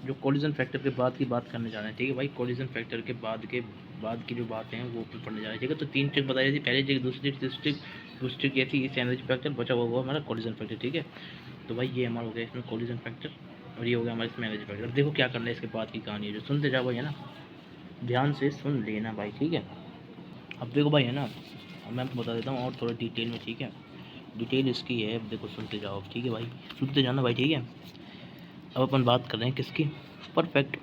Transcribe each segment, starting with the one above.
जो collision factor के बाद की बात करने जा रहे हैं, ठीक है भाई। कोलिजन फैक्टर के बाद की जो बातें हैं वो पढ़ने जा रहे हैं, ठीक है। तो 3 ट्रिक बताई थी, पहली ट्रिक, दूसरी ट्रिक, तीसरी ट्रिक। दूसरी ट्रिक ये थी इस एनर्जी फैक्टर, बचा हुआ वो हमारा कोलिजन फैक्टर, ठीक है। तो भाई ये हमारा हो गया इसमें कोलिजन फैक्टर, और ये हो गया हमारे इसमें एनर्जी फैक्टर। अब देखो क्या करना है इसके बाद की कहानी है, जो सुनते जाओ भाई, है ना, ध्यान से सुन लेना भाई, ठीक है। अब देखो भाई, है ना, अब मैं आपको बता देता हूँ और थोड़ा डिटेल में, ठीक है। डिटेल इसकी है, अब देखो सुनते जाओ, ठीक है भाई, सुनते जाना भाई, ठीक है। अब अपन बात कर रहे हैं किसकी, परफेक्ट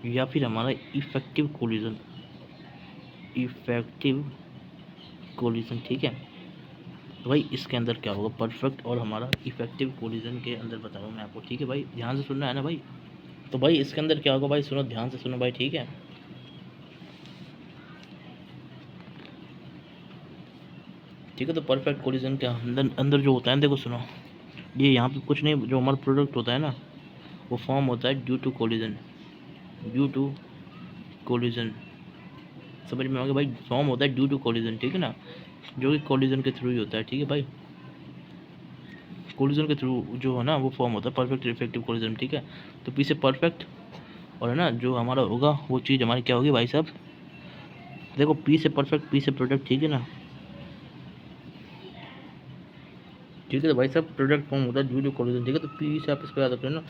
या फिर हमारा इफेक्टिव कोलिजन, इफेक्टिव कोलिजन, ठीक है। तो भाई इसके अंदर क्या होगा, परफेक्ट और हमारा इफेक्टिव कोलिजन के अंदर बता रहा हूँ मैं आपको, ठीक है भाई, ध्यान से सुनना है ना भाई। तो भाई इसके अंदर क्या होगा भाई, सुनो, ध्यान से सुनो भाई, ठीक है। ठीक है, तो परफेक्ट कोलिजन के अंदर अंदर जो होता है, देखो सुनो, ये यहाँ पे कुछ नहीं, जो हमारा प्रोडक्ट होता है ना, वो फॉर्म होता है due to collision, due to collision, समझ में आ गया भाई, फॉर्म होता है ड्यू टू कोलिजन, ठीक है ना, जो कि कोलिजन के थ्रू ही होता है, ठीक है भाई। कोलिजन के थ्रू जो है ना वो फॉर्म होता है परफेक्ट इफेक्टिव कोलिजन, ठीक है। तो पी से परफेक्ट, और है ना जो हमारा होगा वो चीज़ हमारी क्या होगी भाई साहब, देखो पी से परफेक्ट, पी से प्रोडक्ट, ठीक है ना, ठीक है। तो भाई साहब प्रोडक्ट फॉर्म होता है ड्यू टू कोलिजन, ठीक है। तो पी से आप इसको याद रख लेना,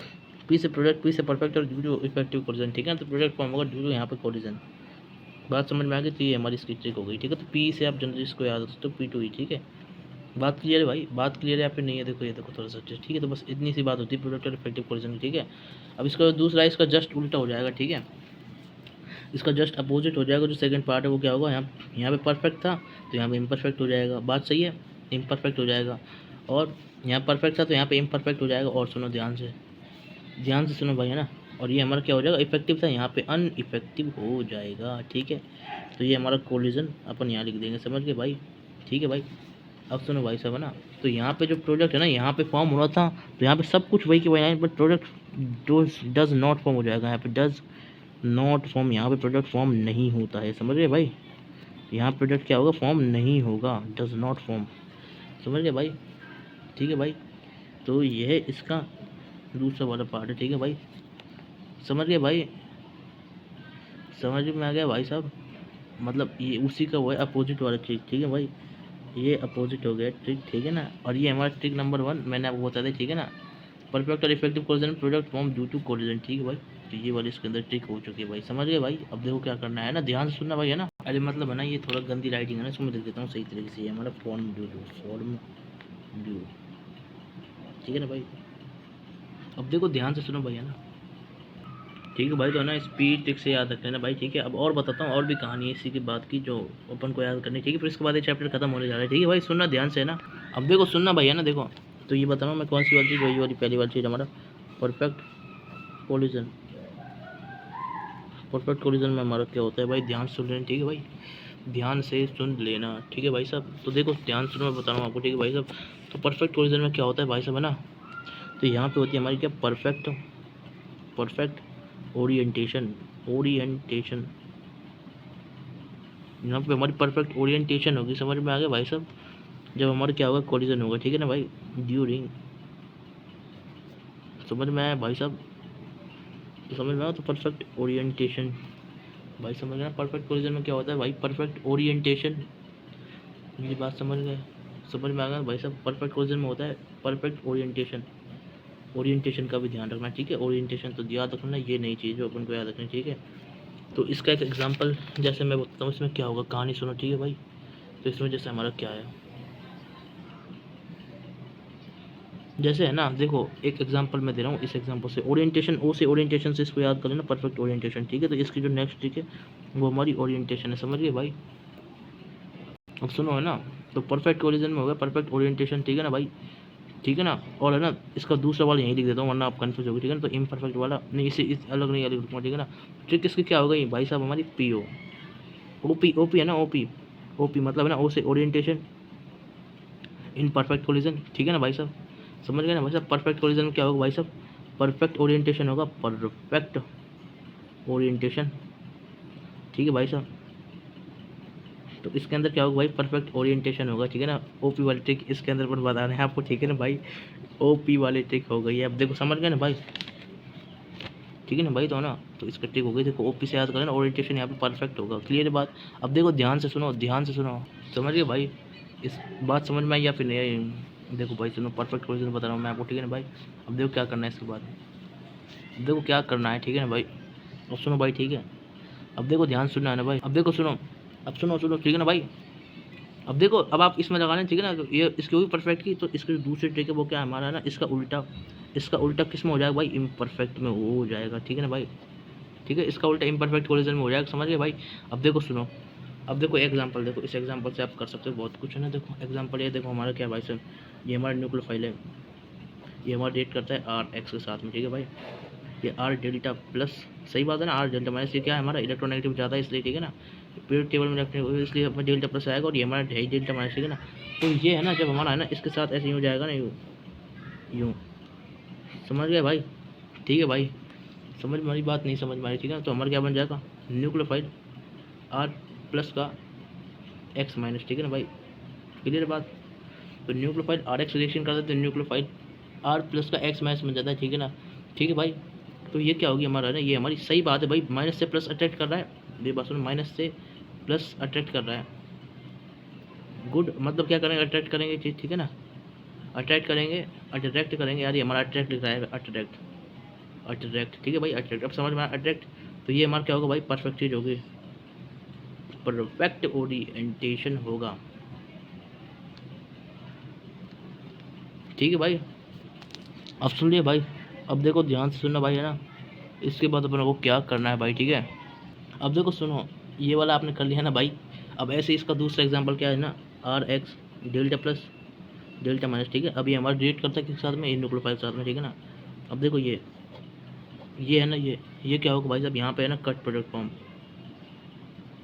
पी से प्रोडक्ट, पी से परफेक्ट और ड्यू टू इफेक्टिव कोलिजन, ठीक है। तो प्रोडक्ट फॉर्म होगा ड्यू टू यहाँ पे कोलिजन, बात समझ में आ गई। तो ये हमारी इसकी ट्रिक हो गई, ठीक है। तो पी से आप जनरली इसको याद रखते हो, पी टू ई, ठीक है। बात क्लियर है भाई, बात क्लियर है या फिर नहीं है, देखो ये देखो थोड़ा सा, ठीक है। तो बस इतनी सी बात होती है प्रोडक्ट और इफेक्टिव कोलिजन की, ठीक है। अब इसका दूसरा, इसका जस्ट उल्टा हो जाएगा, ठीक है। इसका जस्ट अपोजिट हो जाएगा, जो सेकंड पार्ट है वो क्या होगा, यहाँ पे परफेक्ट था तो यहाँ पे इम्परफेक्ट हो जाएगा, बात सही है, इम्परफेक्ट हो जाएगा। और यहाँ परफेक्ट था तो यहाँ पे इम्परफेक्ट हो जाएगा। और सुनो ध्यान से सुनो भाई, है ना। और ये हमारा क्या हो जाएगा, इफेक्टिव था, यहाँ पे अनइफेक्टिव हो जाएगा, ठीक है। तो ये हमारा कोलिजन अपन यहाँ लिख देंगे, समझ गए भाई, ठीक है भाई। अब सुनो भाई साहब, है ना, तो यहाँ पे जो प्रोडक्ट है ना, यहाँ पे फॉर्म हो रहा था, तो यहाँ पे सब कुछ वही के वही, but product does not form हो जाएगा, यहाँ पे डज नॉट फॉर्म, यहाँ पे प्रोडक्ट फॉर्म नहीं होता है, समझ गए भाई। यहाँ प्रोडक्ट क्या होगा, फॉर्म नहीं होगा, डज नॉट फॉर्म, समझ गए भाई, ठीक है भाई। तो यह इसका दूसरा वाला पार्ट है, ठीक है भाई, समझ गए भाई, समझ में आ गया भाई साहब। मतलब ये उसी का वो है अपोजिट वाला ट्रिक, ठीक है भाई, ये अपोजिट हो गया ट्रिक, ठीक है ना। और ये हमारा ट्रिक नंबर 1 मैंने आपको बता दिया, ठीक है ना। परफेक्ट और effective collision, product form due to collision, ठीक है भाई। तो ये वाली इसके अंदर ट्रिक हो चुकी है भाई, समझ गए भाई। अब देखो क्या करना है ना, ध्यान से सुनना भाई, है ना। अरे मतलब है ना, ये थोड़ा गंदी राइटिंग है ना, इसको मैं लिख देता हूँ सही तरीके से, ये हमारा फॉर्म ड्यू, ठीक है ना भाई। अब देखो ध्यान से सुनो भाई, है ना, ठीक है भाई। तो है ना स्पीड ट्रिक से याद रख लेना भाई, ठीक है। अब और बताता हूँ, और भी कहानी है इसी की बात की जो अपन को याद करनी, ठीक है। फिर इसके बाद ये चैप्टर खत्म होने जा रहा है, ठीक है भाई, सुनना ध्यान से, है ना। अब देखो सुनना भाई, है ना, देखो तो ये बता रहा हूँ मैं कौन सी वाली चीज़, वही वाली पहली वाली चीज़, हमारा परफेक्ट कोलिजन। परफेक्ट कोलिजन में हमारा क्या होता है भाई, ध्यान से सुन लेना, ठीक है भाई, ध्यान से सुन लेना, ठीक है भाई साहब। तो देखो ध्यान से मैं बता रहा हूँ आपको, ठीक है भाई साहब। तो परफेक्ट कोलिजन में क्या होता है भाई साहब, है ना, तो यहाँ पे होती है हमारी क्या, परफेक्ट ओरिएंटेशन, यहाँ पे हमारी परफेक्ट ओरिएंटेशन होगी, समझ में आ गया भाई साहब, जब हमारा क्या होगा, कोलिजन होगा, ठीक है ना भाई, ड्यूरिंग, समझ में आया भाई साहब, तो समझ में आया। तो परफेक्ट ओरिएंटेशन भाई, समझ गए ना, परफेक्ट कोलिजन में क्या होता है भाई, परफेक्ट ओरिएंटेशन, ये बात समझ गए, समझ में आ गया भाई साहब। परफेक्ट कोलिजन में होता है परफेक्ट ओरिएंटेशन, ओरिएंटेशन का भी ध्यान रखना, ठीक है। ओरिएंटेशन तो याद रखना, ये नई चीज़ है अपन को याद रखनी, ठीक है। तो इसका एक एग्जांपल जैसे मैं बताता हूँ, इसमें क्या होगा, कहानी सुनो, ठीक है भाई। तो इसमें जैसे हमारा क्या है, जैसे है ना, देखो एक एग्जांपल मैं दे रहा हूँ, इस एग्जांपल से ओरिएंटेशन, ओ से ओरिएंटेशन से इसको याद कर लेना, परफेक्ट ओरिएंटेशन, ठीक है। तो इसकी जो नेक्स्ट ट्रिक है वो हमारी ओरिएंटेशन है, समझ गए भाई। अब सुनो, है ना, तो परफेक्ट कोलिजन में होगा परफेक्ट ओरिएंटेशन, ठीक है ना भाई, ठीक है ना। और है ना, इसका दूसरा वाला यहीं लिख देता हूँ वरना आप कन्फ्यूज होगी, ठीक है ना। तो इम्परफेक्ट वाला नहीं, इसे इस अलग नहीं अलग रखूँगा, ठीक है ना। ट्रिक इसकी क्या होगा भाई साहब, हमारी पी ओ, ओपी है ना, ओपी मतलब है ना, ओ से ओरिएंटेशन इन परफेक्ट कोलिजन, ठीक है ना भाई साहब, समझ गए ना भाई साहब। परफेक्ट कोलिजन में क्या होगा भाई साहब, परफेक्ट ओरिएंटेशन होगा, परफेक्ट ओरिएंटेशन, ठीक है भाई साहब। तो इसके अंदर क्या होगा भाई, परफेक्ट ओरिएंटेशन होगा, ठीक है ना। ओपी वाली ट्रिक इसके अंदर पर बता रहे हैं आपको, ठीक है ना भाई, ओपी वाली ट्रिक हो गई है। अब देखो समझ गए ना भाई, ठीक है ना भाई। तो ना तो इसका ट्रिक हो गई, देखो ओपी से याद करें ना, ओरिएंटेशन यहाँ पे परफेक्ट होगा। क्लियर है बात। अब देखो ध्यान से सुनो, ध्यान से सुनो, समझ गए भाई। इस बात समझ में आई या फिर नहीं आई? देखो भाई सुनो, परफेक्ट कोलिजन बता रहा हूँ मैं आपको, ठीक है ना भाई। अब देखो क्या करना है इसके बाद, देखो क्या करना है, ठीक है ना भाई। अब सुनो भाई, ठीक है। अब देखो ध्यान सुनना है ना भाई। अब देखो सुनो, अब सुनो सुनो, ठीक है ना भाई। अब देखो, अब आप इसमें लगाना, ठीक है ना। तो ये इसकी भी परफेक्ट की, तो इसकी दूसरी ट्रिक है वो क्या है हमारा ना, इसका उल्टा। इसका उल्टा किस में हो जाएगा भाई? इम्परफेक्ट में वो हो जाएगा, ठीक है ना भाई। ठीक है, इसका उल्टा इम्परफेक्ट कोलिजन में हो जाएगा, समझ गए भाई। अब देखो सुनो, अब देखो एग्जांपल, देखो इस एग्जांपल से आप कर सकते हो बहुत कुछ है ना। देखो एग्जांपल ये देखो हमारा क्या भाई सर, ये हमारा न्यूक्लियोफाइल है, ये हमारा रिएक्ट करता है आर एक्स के साथ में, ठीक है भाई। ये आर डेल्टा प्लस, सही बात है ना, आर डेल्टा माइनस, ये क्या है हमारा इलेक्ट्रोनेगेटिव ज़्यादा है इसलिए, ठीक है ना। पीरियड टेबल में रखने इसलिए अपना डेल्टा प्लस आएगा, और ये हमारा है डेल्टा माइनस, ठीक है ना। तो ये है ना, जब हमारा है ना इसके साथ ऐसे यूँ हो जाएगा ना, यूँ यूँ, समझ गए भाई। ठीक है भाई, समझ में हमारी बात नहीं समझ में आई, ठीक है ना। तो हमारा क्या बन जाएगा, न्यूक्लियोफाइल आर प्लस का एक्स माइनस, ठीक है ना भाई। क्लियर बात। तो न्यूक्लियोफाइल आर एक्स रिएक्शन करता है तो न्यूक्लियोफाइल आर प्लस का एक्स माइनस बन जाता है, ठीक है ना। ठीक है भाई। तो ये क्या होगी हमारा ना, ये हमारी सही बात है भाई, माइनस से प्लस अट्रैक्ट कर रहा है, ये बात सुनो, माइनस से प्लस अट्रैक्ट कर रहा है। गुड, मतलब क्या करेंगे, अट्रैक्ट करेंगे चीज़, ठीक है ना। अट्रैक्ट करेंगे, अट्रैक्ट करेंगे यार, ये हमारा अट्रैक्ट लिख रहा है, अट्रैक्ट अट्रैक्ट, ठीक है भाई, अट्रैक्ट। अब समझ में आया अट्रैक्ट। तो ये हमारा क्या होगा भाई, परफेक्ट चीज़ होगी, परफेक्ट ओरिएंटेशन होगा, ठीक है भाई। अब सुन लिया भाई। अब देखो ध्यान से सुनना भाई, है ना। इसके बाद अपने को क्या करना है भाई, ठीक है। अब देखो सुनो, ये वाला आपने कर लिया है ना भाई। अब ऐसे इसका दूसरा एग्जांपल क्या है ना, R X delta plus delta minus, ठीक है। अब ये हमारा रिएक्ट करता है किस साथ में, इन न्यूक्लियोफाइल के साथ में, ठीक है ना। अब देखो ये है ना, ये क्या होगा भाई साहब, यहाँ पे है ना cut product form,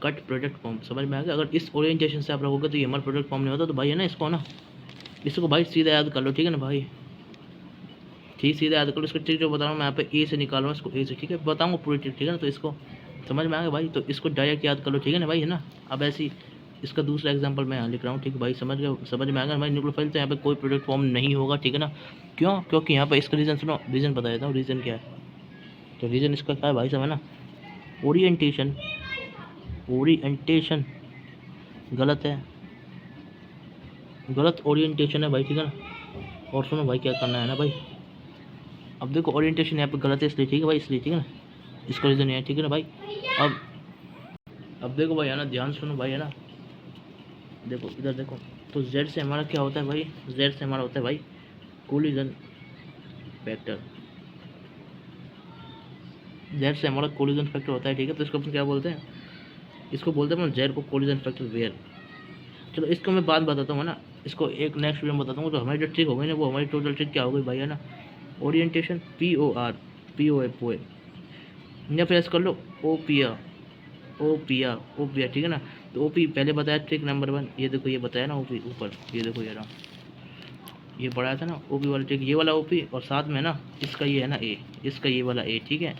cut product form, समझ में आ गया। अगर इस ओरिएंटेशन से आप रखोगे तो ये हमारा प्रोडक्ट फॉर्म नहीं होता। तो भाई है ना, इसको ना, इसको भाई सीधा याद कर लो, ठीक है ना भाई। ठीक, सीधा याद करो। इसको ट्रिक जो बता रहा हूँ मैं यहाँ पे ए से निकाल रहा हूँ, इसको ए से, ठीक है, बताऊँगा पूरी ट्रिक, ठीक है ना। तो इसको समझ में आ गया भाई, तो इसको डायरेक्ट याद कर लो, ठीक है ना भाई, है ना। अब ऐसी इसका दूसरा एग्जांपल मैं यहाँ लिख रहा हूँ, ठीक है भाई, समझ गए, समझ में आ गया भाई। न्यूक्लियोफाइल तो यहाँ पे कोई प्रोडक्ट फॉर्म नहीं होगा, ठीक है ना। क्यों? क्योंकि यहाँ पे इसका रीज़न सुनो, रीज़न बता देता हूँ, रीज़न क्या है। तो रीज़न इसका क्या है भाई साहब, है ना, ओरिएंटेशन, ओरिएंटेशन गलत है, गलत ओरिएंटेशन है भाई, ठीक है ना। और सुनो भाई क्या करना है ना भाई। अब देखो ओरिएंटेशन यहाँ पे गलत है इसलिए, ठीक है भाई, इसलिए, ठीक है ना, इसका रीज़न है, ठीक है ना भाई। अब देखो भाई, है ना, ध्यान सुनो भाई, है ना। देखो इधर देखो, तो जेड से हमारा क्या होता है भाई, जेड से हमारा होता है भाई कोलिजन फैक्टर, जेड से हमारा कोलिजन फैक्टर होता है, ठीक है। तो इसको अपन क्या बोलते हैं, इसको बोलते हैं जेड को कोलिजन फैक्टर वेयर। चलो इसको मैं बात बताता हूँ ना, इसको एक नेक्स्ट वीडियो में बताता हूँ। तो हमारी जो ट्रिक हो गई ना, वो हमारी टोटल ट्रिक क्या हो गई भाई, है ना, ओरिएंटेशन POR POF या फिर ऐसे कर लो OPR, ठीक है ना। तो OP पहले बताया ट्रिक नंबर 1, ये देखो ये बताया ना OP ऊपर, ये देखो ये रहा, ये पढ़ाया था ना OP वाला ट्रिक, ये वाला OP, और साथ में ना इसका ये है ना A, इसका ये वाला A, ठीक है।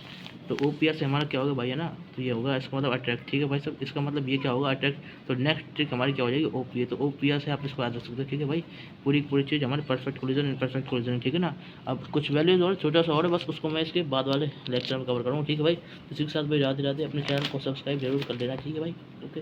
तो OPR से हमारा क्या होगा भाई, है ना, तो ये होगा इसका मतलब अट्रैक्ट, ठीक है भाई सब, इसका मतलब ये क्या होगा, अट्रैक्ट। तो नेक्स्ट ट्रिक हमारी क्या हो जाएगी, OPA। तो OPR से आप इसको याद रख सकते हो, ठीक है भाई। पूरी पूरी चीज़ हमारे परफेक्ट कोलिजन, इम्परफेक्ट कोलिजन, ठीक है ना। अब कुछ वैल्यूज और छोटा सा और है, बस उसको मैं इसके बाद वाले लेक्चर में कवर करूँगा, ठीक है भाई। इसी के साथ भाई राधे राधे, अपने चैनल को सब्सक्राइब जरूर कर लेना, ठीक है भाई, ओके।